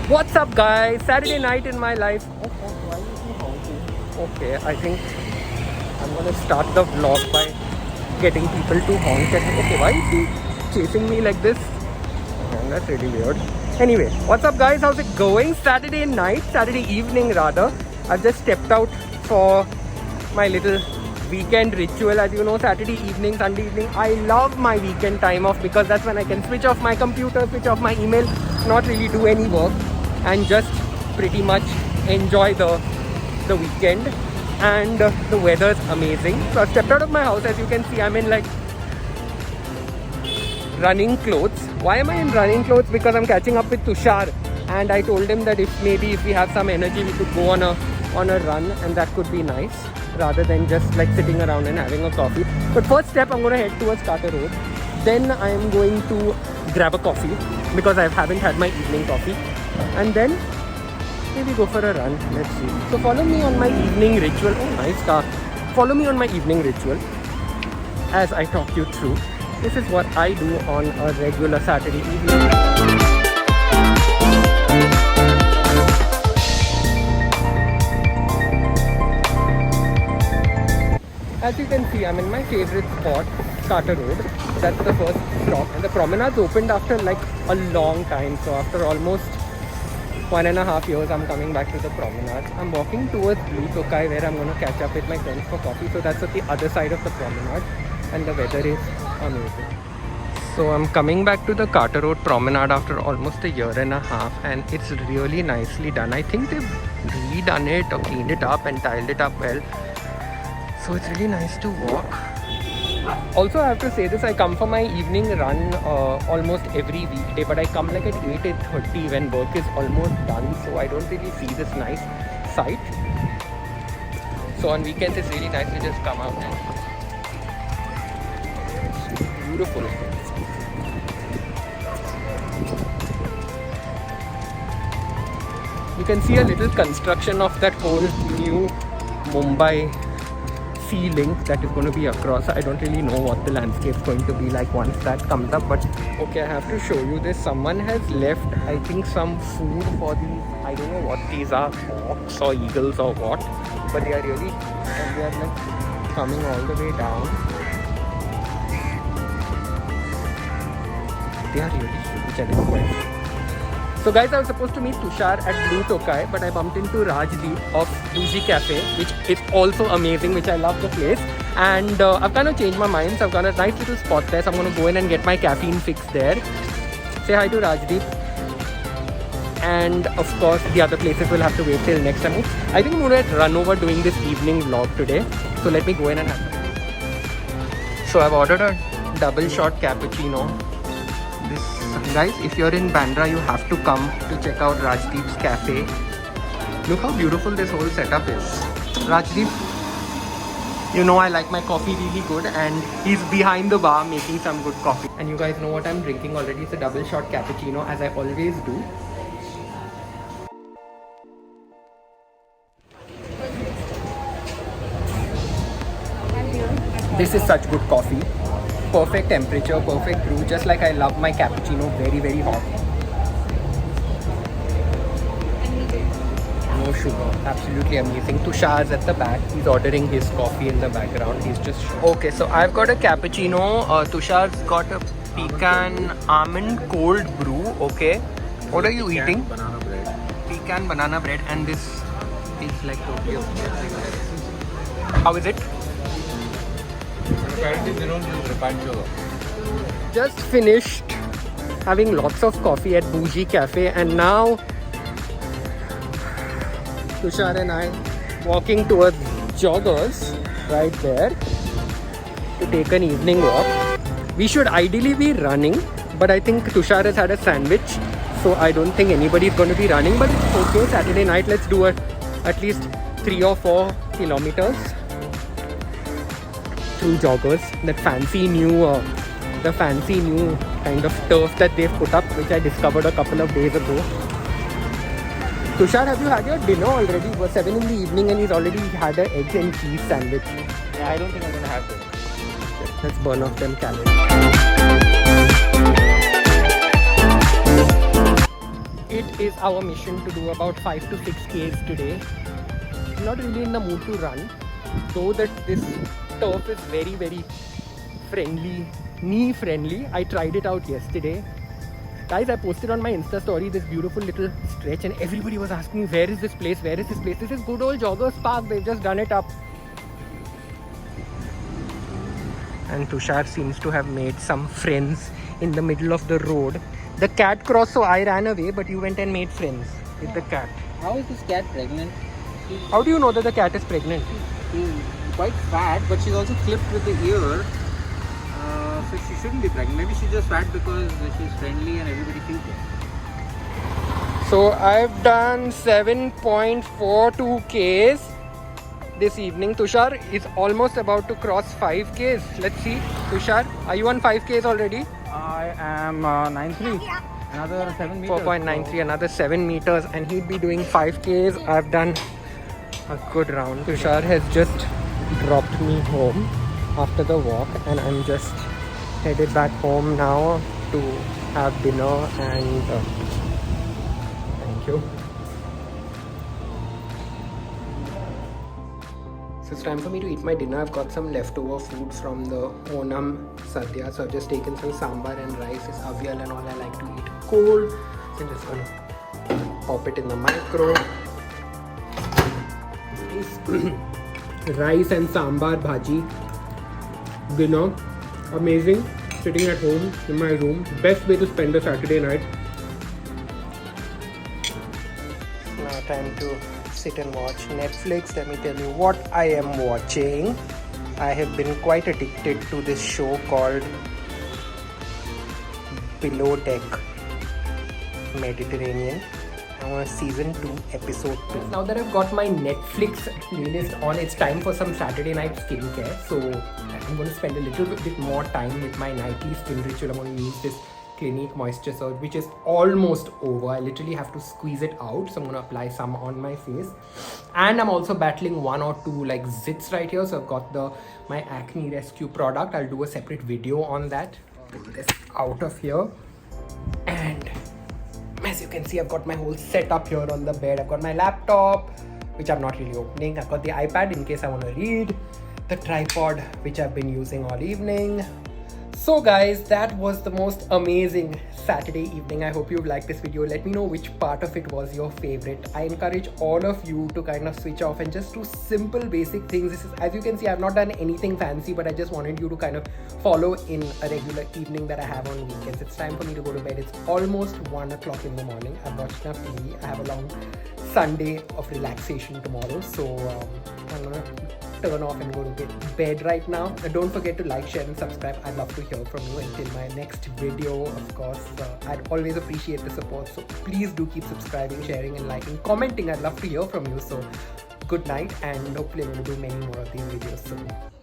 What's up, guys? Saturday night in my life. Oh, why is he honking? Okay, I think I'm gonna start the vlog by getting people to honk at me. Okay, why is he chasing me like this? Oh, that's really weird. Anyway, what's up, guys? How's it going? Saturday night, Saturday evening rather. I've just stepped out for my little weekend ritual. As you know, Saturday evening, Sunday evening, I love my weekend time off because that's when I can switch off my computer, switch off my email, not really do any work, and just pretty much enjoy the weekend. And the weather is amazing. So I stepped out of my house. As you can see, I'm in like running clothes. Why am I in running clothes? Because I'm catching up with Tushar, and I told him that if we have some energy, we could go on a run, and that could be nice rather than just like sitting around and having a coffee. But first step, I'm going to head towards Carter Road. Then I am going to grab a coffee because I haven't had my evening coffee, and then maybe go for a run. Let's see. So follow me on my evening ritual. Oh, nice car. Follow me on my evening ritual as I talk you through. This is what I do on a regular Saturday evening. As you can see, I'm in my favorite spot, Carter Road. That's the first stop. And the promenade's opened after like a long time. So after almost 1.5 years, I'm coming back to the promenade. I'm walking towards Blue Tokai where I'm going to catch up with my friends for coffee. So that's at the other side of the promenade. And the weather is amazing. So I'm coming back to the Carter Road promenade after almost 1.5 years. And it's really nicely done. I think they've redone it or cleaned it up and tiled it up well. So it's really nice to walk. Also, I have to say this, I come for my evening run almost every weekday, but I come like at 8:30 when work is almost done, so I don't really see this nice sight. So on weekends it's really nice to just come out and it's beautiful. You can see a little construction of that whole new Mumbai feeling that is going to be across. I don't really know what the landscape is going to be like once that comes up, but okay, I have to show you this. Someone has left, I think, some food for these, I don't know what these are, hawks or eagles or what, but they are really, and they are like coming all the way down. They are really huge and impressive. So guys, I was supposed to meet Tushar at Blue Tokai, but I bumped into Rajdeep of Bougie Cafe, which is also amazing, which I love the place. And I've kind of changed my mind, so I've got a nice little spot there, so I'm going to go in and get my caffeine fix there. Say hi to Rajdeep. And of course, the other places will have to wait till next time. I think I'm going to run over doing this evening vlog today. So let me go in and have it. So I've ordered a double shot cappuccino. Guys, if you're in Bandra, you have to come to check out Rajdeep's cafe. Look how beautiful this whole setup is. Rajdeep, you know I like my coffee really good, and he's behind the bar making some good coffee. And you guys know what I'm drinking already. It's a double shot cappuccino, as I always do. This is such good coffee. Perfect temperature, perfect brew, just like I love my cappuccino, very, very hot. No sugar, absolutely amazing. Tushar's at the back, he's ordering his coffee in the background. He's just... Okay, so I've got a cappuccino. Tushar's got a pecan almond cold brew, okay. What are you eating? Banana bread. Pecan banana bread, and this is like totally okay. How is it? Apparently they don't use refined sugar. Just finished having lots of coffee at Bougie Cafe, and now Tushar and I walking towards Joggers right there to take an evening walk. We should ideally be running, but I think Tushar has had a sandwich, so I don't think anybody's going to be running, but it's okay. Saturday night, let's do at least 3 or 4 kilometers through Joggers. That fancy new kind of turf that they've put up, which I discovered a couple of days ago. Tushar, have you had your dinner already? It was 7 in the evening and he's already had an egg and cheese sandwich. Yeah, I don't think I'm gonna have it. Let's burn off them calories. it is our mission to do about 5 to 6 Ks today. I'm not really in the mood to run, though that this turf is very, very friendly, knee friendly. I tried it out yesterday. Guys, I posted on my Insta story this beautiful little stretch and everybody was asking me, where is this place? Where is this place? This is good old Joggers Park. They've just done it up. And Tushar seems to have made some friends in the middle of the road. The cat crossed, so I ran away, but you went and made friends with the cat. How is this cat pregnant? How do you know that the cat is pregnant? She's quite fat, but she's also clipped with the ear. So she shouldn't be pregnant. Maybe she's just fat because she's friendly and everybody feels it. So I've done 7.42 Ks this evening. Tushar is almost about to cross 5 Ks. Let's see. Tushar, are you on 5 Ks already? I am 9.3. Another 7 meters. 4.93, another 7 meters, and he'd be doing 5 Ks. I've done a good round. Tushar has just dropped me home after the walk, and I'm just headed back home now to have dinner and thank you. So it's time for me to eat my dinner. I've got some leftover food from the Onam Sadhya. So I've just taken some sambar and rice. It's avial and all I like to eat cold. So I'm just gonna pop it in the micro. Rice and sambar bhaji. Dinner. Amazing. Sitting at home in my room. Best way to spend a Saturday night. Now time to sit and watch Netflix. Let me tell you what I am watching. I have been quite addicted to this show called Below Deck Mediterranean. I'm on season 2, episode 2. Now that I've got my Netflix playlist on, it's time for some Saturday night skincare. So I'm going to spend a little bit more time with my nightly skin ritual. I'm going to use this Clinique Moisture Surge, which is almost over. I literally have to squeeze it out. So I'm going to apply some on my face. And I'm also battling 1 or 2 like zits right here. So I've got my Acne Rescue product. I'll do a separate video on that. Pull this out of here. And as you can see, I've got my whole setup here on the bed. I've got my laptop, which I'm not really opening. I've got the iPad in case I want to read. The tripod, which I've been using all evening. So guys, that was the most amazing Saturday evening. I hope you liked this video. Let me know which part of it was your favorite. I encourage all of you to kind of switch off and just do simple basic things. This is, as you can see, I've not done anything fancy, but I just wanted you to kind of follow in a regular evening that I have on weekends. It's time for me to go to bed. It's almost 1 o'clock in the morning. I've watched enough TV. I have a long Sunday of relaxation tomorrow. So I'm gonna turn off and go to bed right now. Don't forget to like, share and subscribe. I'd love to hear from you. Until my next video, of course, I'd always appreciate the support. So please do keep subscribing, sharing and liking, commenting. I'd love to hear from you. So good night, and hopefully I'm going to do many more of these videos soon.